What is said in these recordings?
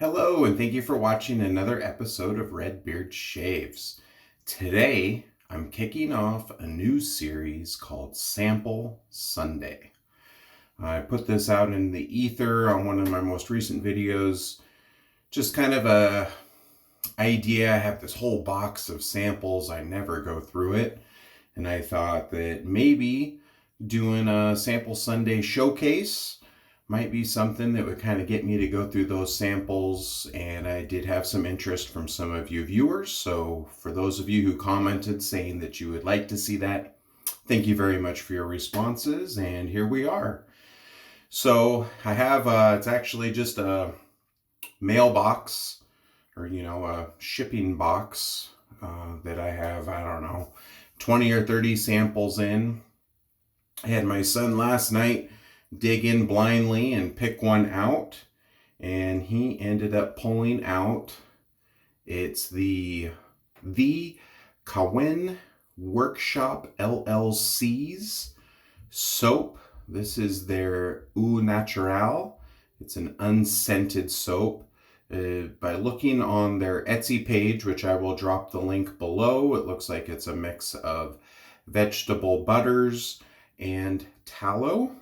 Hello, and thank you for watching another episode of RedBeardShaves. Today, I'm kicking off a new series called Sample Sunday. I put this out in the ether on one of my most recent videos. Just kind of a idea. I have this whole box of samples. I never go through it. And I thought that maybe doing a Sample Sunday showcase might be something that would kind of get me to go through those samples. And I did have some interest from some of you viewers. So for those of you who commented saying that you would like to see that, thank you very much for your responses. And here we are. So I have, it's actually just a mailbox or, a shipping box that I have, I don't know, 20 or 30 samples in. I had my son last night dig in blindly and pick one out, and he ended up pulling out, it's the Ca Yuen Workshop LLC's soap. This is their Eau Naturale. It's an unscented soap. By looking on their Etsy page, which I will drop the link below, it looks like it's a mix of vegetable butters and tallow.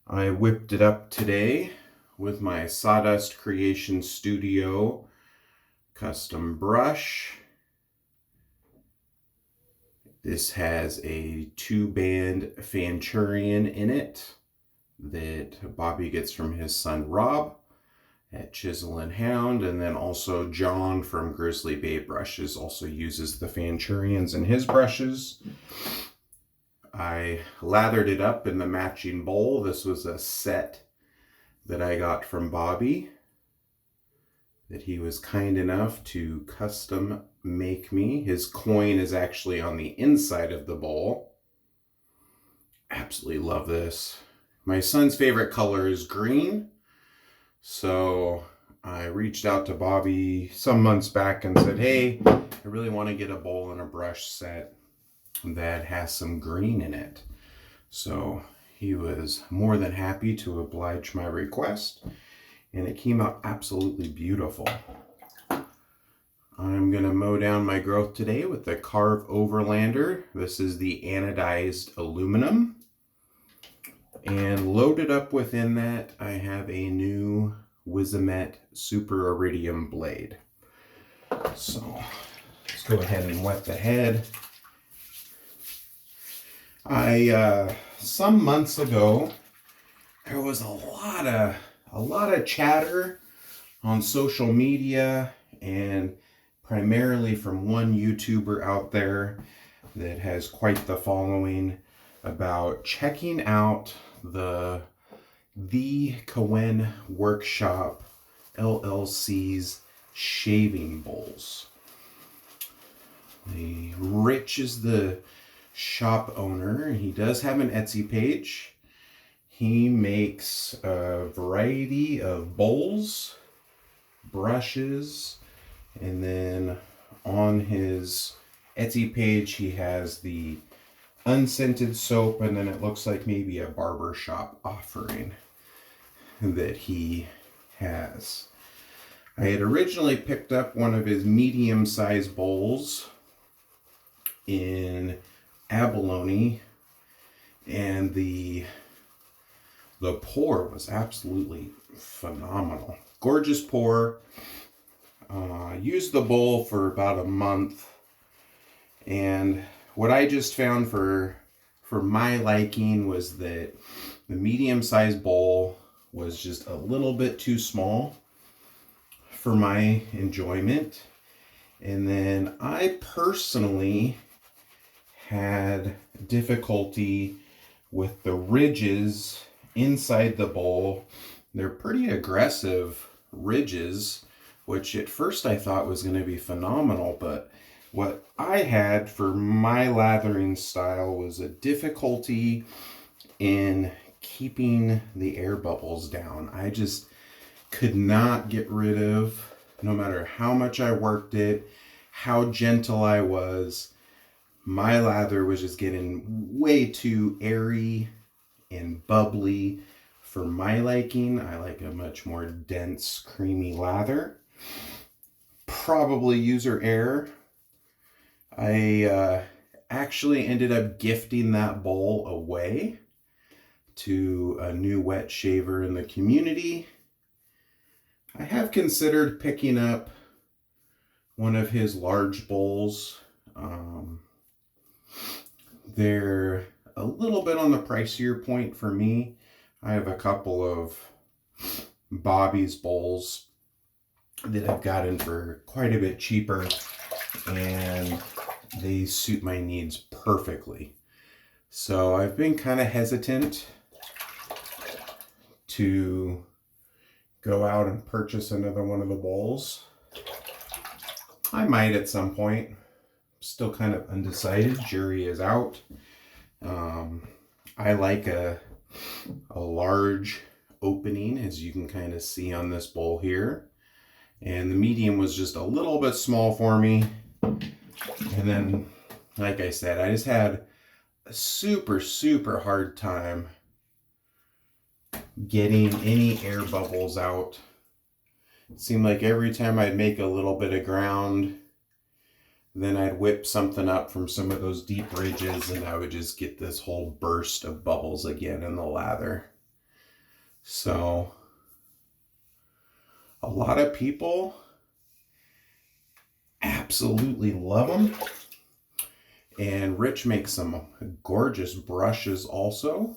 I whipped it up today with my Sawdust Creation Studio custom brush. This has a 2-band Fanturion in it that Bobby gets from his son Rob at Chisel and Hound, and then also John from Grizzly Bay Brushes also uses the Fanturions in his brushes. I lathered it up in the matching bowl. This was a set that I got from Bobby that he was kind enough to custom make me. His coin is actually on the inside of the bowl. Absolutely love this. My son's favorite color is green, so I reached out to Bobby some months back and said, hey, I really want to get a bowl and a brush set that has some green in it. So he was more than happy to oblige my request, and it came out absolutely beautiful. I'm going to mow down my growth today with the Karve Overlander. This is the anodized aluminum. And loaded up within that, I have a new Wizamet Super Iridium blade. So let's go ahead and wet the head. Some months ago, there was a lot of chatter on social media, and primarily from one YouTuber out there that has quite the following, about checking out the Ca Yuen Workshop LLC's shaving bowls. Rich is the shop owner. He does have an Etsy page. He makes a variety of bowls, brushes, and then on his Etsy page he has the unscented soap, and then it looks like maybe a barbershop offering that he has. I had originally picked up one of his medium-sized bowls in abalone, and the pour was absolutely phenomenal. Gorgeous pour. Used the bowl for about a month, and what I just found for my liking was that the medium-sized bowl was just a little bit too small for my enjoyment. And then I personally had difficulty with the ridges inside the bowl. They're pretty aggressive ridges, which at first I thought was going to be phenomenal, but what I had for my lathering style was a difficulty in keeping the air bubbles down. I just could not get rid of, no matter how much I worked it, how gentle I was, my lather was just getting way too airy and bubbly for my liking, I like a much more dense, creamy lather. Probably user error. I actually ended up gifting that bowl away to a new wet shaver in the community. I have considered picking up one of his large bowls. They're a little bit on the pricier point for me. I have a couple of Bobby's bowls that I've gotten for quite a bit cheaper, and they suit my needs perfectly. So I've been kind of hesitant to go out and purchase another one of the bowls. I might at some point. Still kind of undecided. Jury is out. I like a large opening, as you can kind of see on this bowl here. And the medium was just a little bit small for me. And then, like I said, I just had a super hard time getting any air bubbles out. It seemed like every time I'd make a little bit of ground, then I'd whip something up from some of those deep ridges and I would just get this whole burst of bubbles again in the lather. So a lot of people absolutely love them. And Rich makes some gorgeous brushes also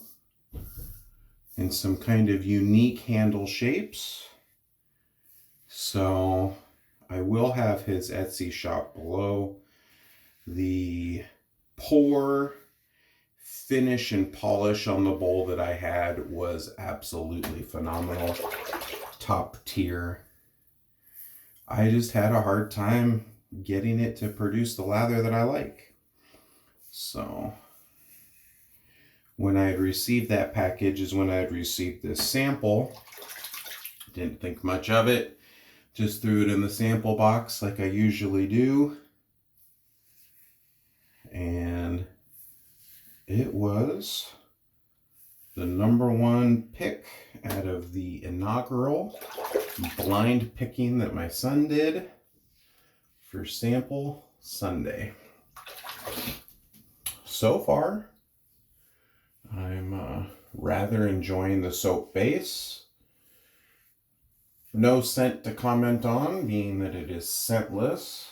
in some kind of unique handle shapes. So I will have his Etsy shop below. The pour, finish, and polish on the bowl that I had was absolutely phenomenal. Top tier. I just had a hard time getting it to produce the lather that I like. So when I had received that package is when I had received this sample. Didn't think much of it. Just threw it in the sample box like I usually do. And it was the #1 pick out of the inaugural blind picking that my son did for Sample Sunday. So far, I'm rather enjoying the soap base. No scent to comment on, being that it is scentless,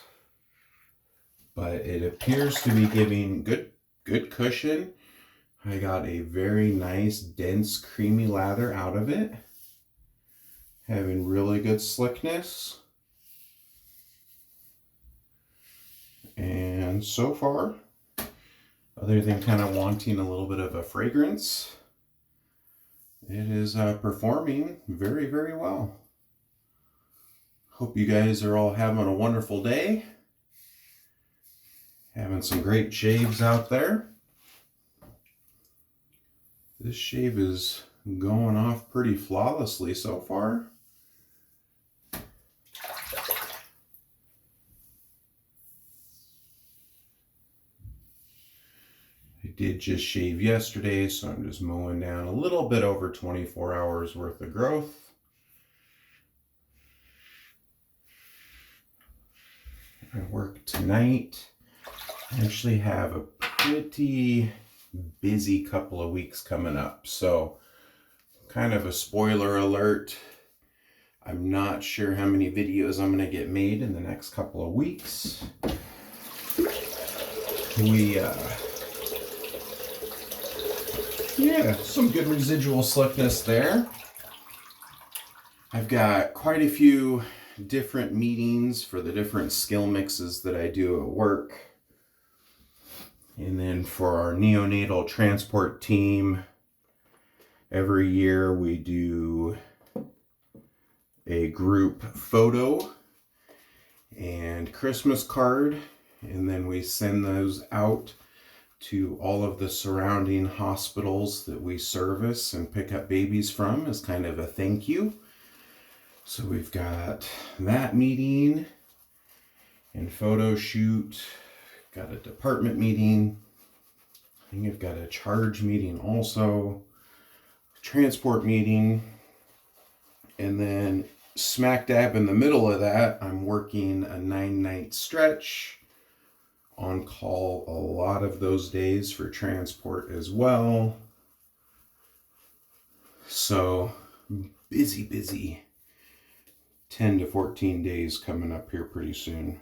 but it appears to be giving good cushion. I got a very nice, dense, creamy lather out of it, having really good slickness. And so far, other than kind of wanting a little bit of a fragrance, it is performing very well. Hope you guys are all having a wonderful day. Having some great shaves out there. This shave is going off pretty flawlessly so far. I did just shave yesterday, so I'm just mowing down a little bit over 24 hours worth of growth. I work tonight. I actually have a pretty busy couple of weeks coming up, so kind of a spoiler alert. I'm not sure how many videos I'm going to get made in the next couple of weeks. Yeah, some good residual slickness there. I've got quite a few different meetings for the different skill mixes that I do at work. And then for our neonatal transport team, every year we do a group photo and Christmas card, and then we send those out to all of the surrounding hospitals that we service and pick up babies from as kind of a thank you. So we've got that meeting and photo shoot, got a department meeting. I think I've got a charge meeting also. transport meeting, and then smack dab in the middle of that, I'm working a 9-night stretch, on call a lot of those days for transport as well. So busy 10 to 14 days coming up here pretty soon.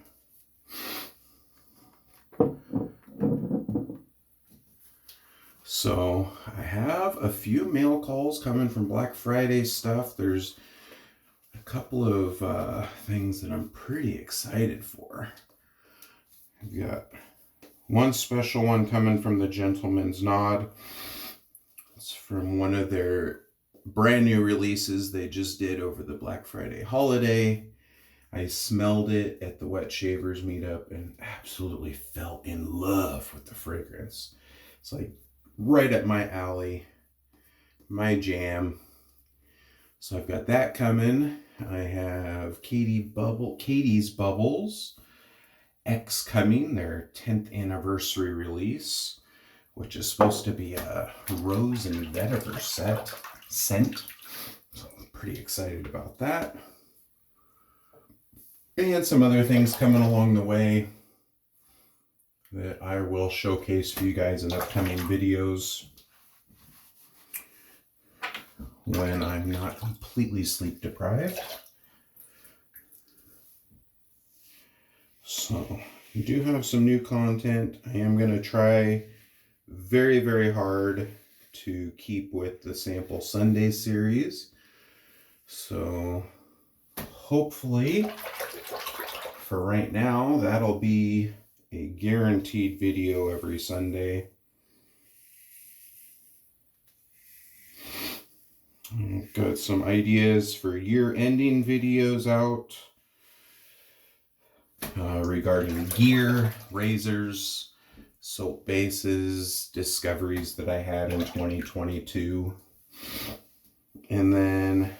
So I have a few mail calls coming from Black Friday stuff. There's a couple of things that I'm pretty excited for. I've got one special one coming from the Gentleman's Nod. It's from one of their brand new releases they just did over the Black Friday holiday. I smelled it at the Wet Shavers meetup and absolutely fell in love with the fragrance. It's like right up my alley, my jam. So I've got that coming. I have Katie's Bubbles X coming, their 10th anniversary release, which is supposed to be a rose and vetiver scent. So I'm pretty excited about that. And some other things coming along the way that I will showcase for you guys in upcoming videos when I'm not completely sleep deprived. So we do have some new content. I am going to try very hard to keep with the Sample Sunday series. So hopefully for right now, that'll be a guaranteed video every Sunday. I've got some ideas for year-ending videos out regarding gear, razors, soap bases, discoveries that I had in 2022. And then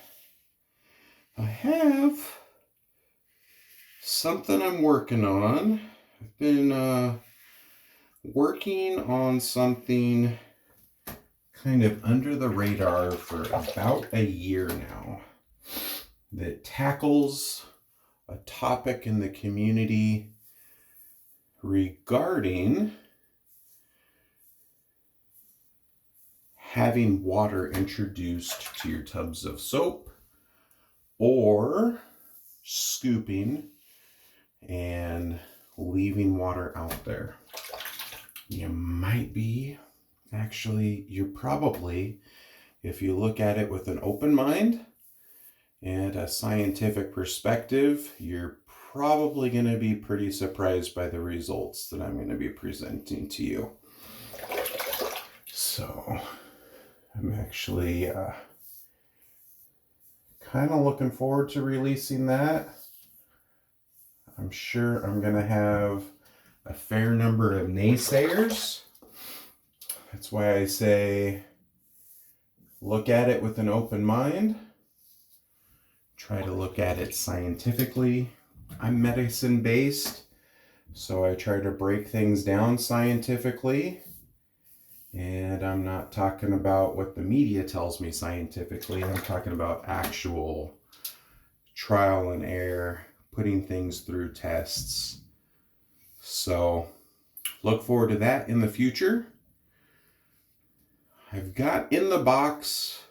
I have something I'm working on. I've been working on something kind of under the radar for about a year now that tackles a topic in the community regarding having water introduced to your tubs of soap or scooping and leaving water out there. You might be, actually, you're probably, if you look at it with an open mind and a scientific perspective, you're probably going to be pretty surprised by the results that I'm going to be presenting to you. So I'm actually kind of looking forward to releasing that. I'm sure I'm going to have a fair number of naysayers. That's why I say look at it with an open mind. Try to look at it scientifically. I'm medicine-based, so I try to break things down scientifically. And I'm not talking about what the media tells me scientifically. I'm talking about actual trial and error, putting things through tests. So look forward to that in the future. I've got in the box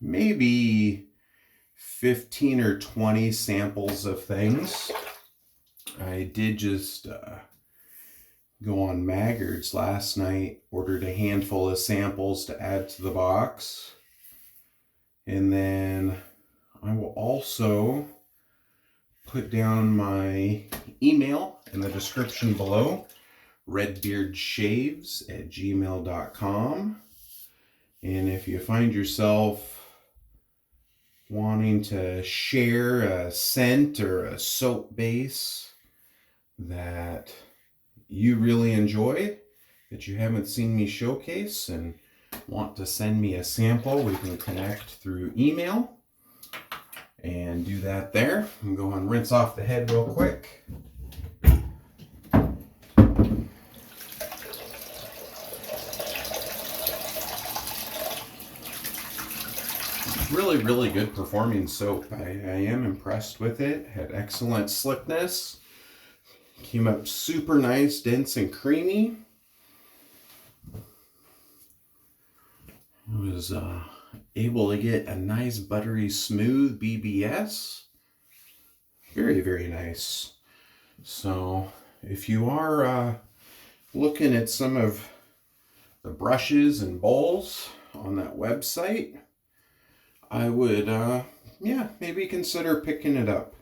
maybe 15 or 20 samples of things. I did just go on Maggard's last night, ordered a handful of samples to add to the box. And then I will also put down my email in the description below, RedBeardShaves@gmail.com. And if you find yourself wanting to share a scent or a soap base that you really enjoy, that you haven't seen me showcase and want to send me a sample, we can connect through email and do that there. I'm going to rinse off the head real quick. Really, really good performing soap. I am impressed with it. Had excellent slickness. Came up super nice, dense, and creamy. I was able to get a nice buttery smooth BBS. Very, very nice. So if you are looking at some of the brushes and bowls on that website, I would yeah, maybe consider picking it up,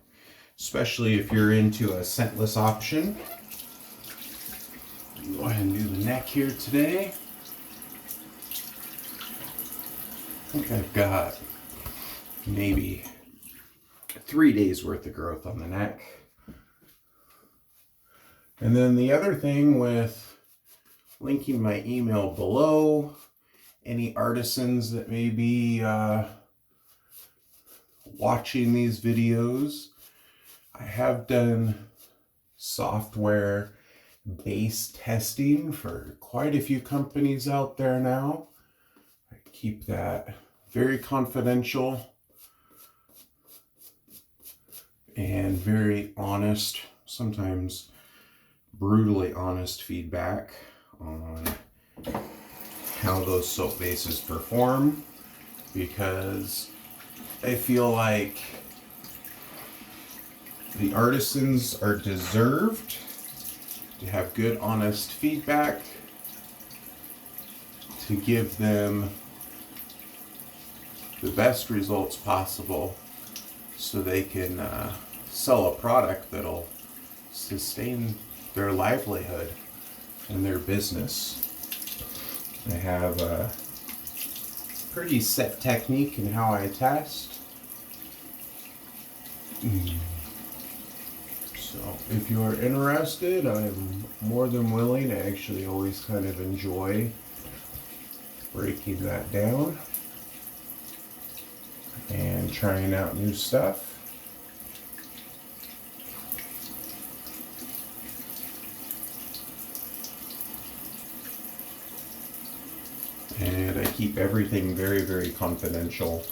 especially if you're into a scentless option. Go ahead and do the neck here today. I think I've got maybe 3 days worth of growth on the neck. And then the other thing with linking my email below, any artisans that may be watching these videos, I have done software based testing for quite a few companies out there now. I keep that very confidential and very honest, sometimes brutally honest feedback on how those soap bases perform, because I feel like the artisans are deserved to have good, honest feedback, to give them the best results possible so they can sell a product that'll sustain their livelihood and their business. I have a pretty set technique in how I test. So if you are interested, I'm more than willing. I actually always kind of enjoy breaking that down and trying out new stuff. And I keep everything very, very confidential.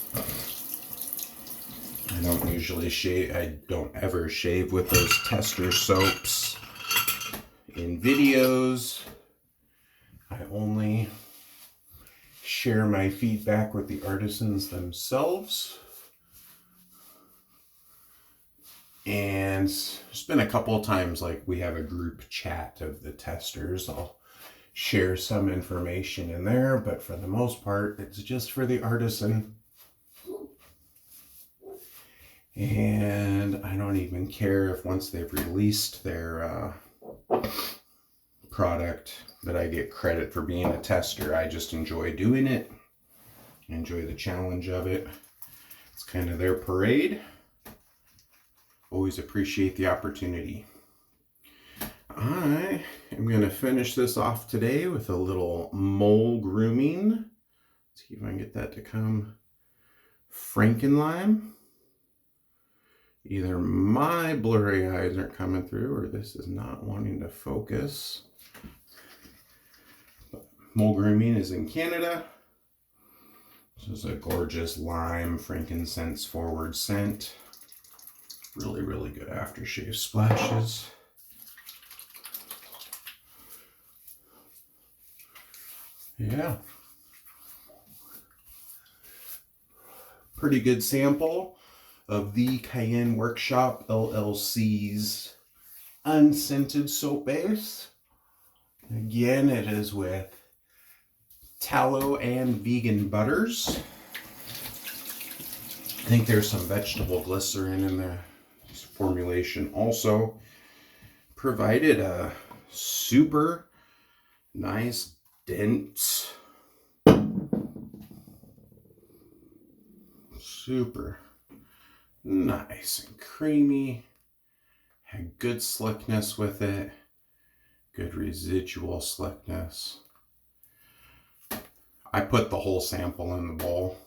I don't usually shave, I don't ever shave with those tester soaps in videos. I only share my feedback with the artisans themselves. And there's been a couple of times like we have a group chat of the testers. I'll share some information in there, but for the most part, it's just for the artisan. And I don't even care if once they've released their product that I get credit for being a tester. I just enjoy doing it. I enjoy the challenge of it. It's kind of their parade. Always appreciate the opportunity. I am going to finish this off today with a little Maol grooming. Let's see if I can get that to come. Frankenlime. Either my blurry eyes aren't coming through or this is not wanting to focus. But Maol grooming is in Canada. This is a gorgeous lime frankincense forward scent. Really, really good aftershave splashes. Yeah. Pretty good sample of the Ca Yuen Workshop LLC's unscented soap base. Again, it is with tallow and vegan butters. I think there's some vegetable glycerin in the formulation also. Provided a super nice, dense, super nice and creamy. Had good slickness with it. Good residual slickness. I put the whole sample in the bowl.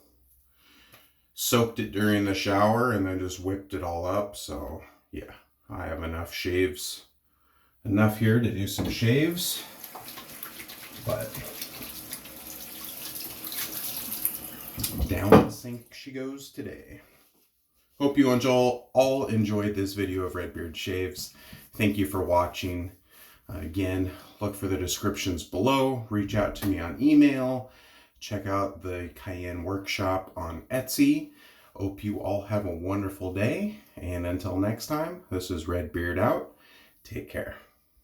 Soaked it during the shower and then just whipped it all up. So yeah, I have enough shaves. Enough here to do some shaves. But Down the sink she goes today. Hope you all enjoyed this video of Redbeard Shaves. Thank you for watching. Again, look for the descriptions below. Reach out to me on email. Check out the Ca Yuen Workshop on Etsy. Hope you all have a wonderful day. And until next time, this is Redbeard out. Take care.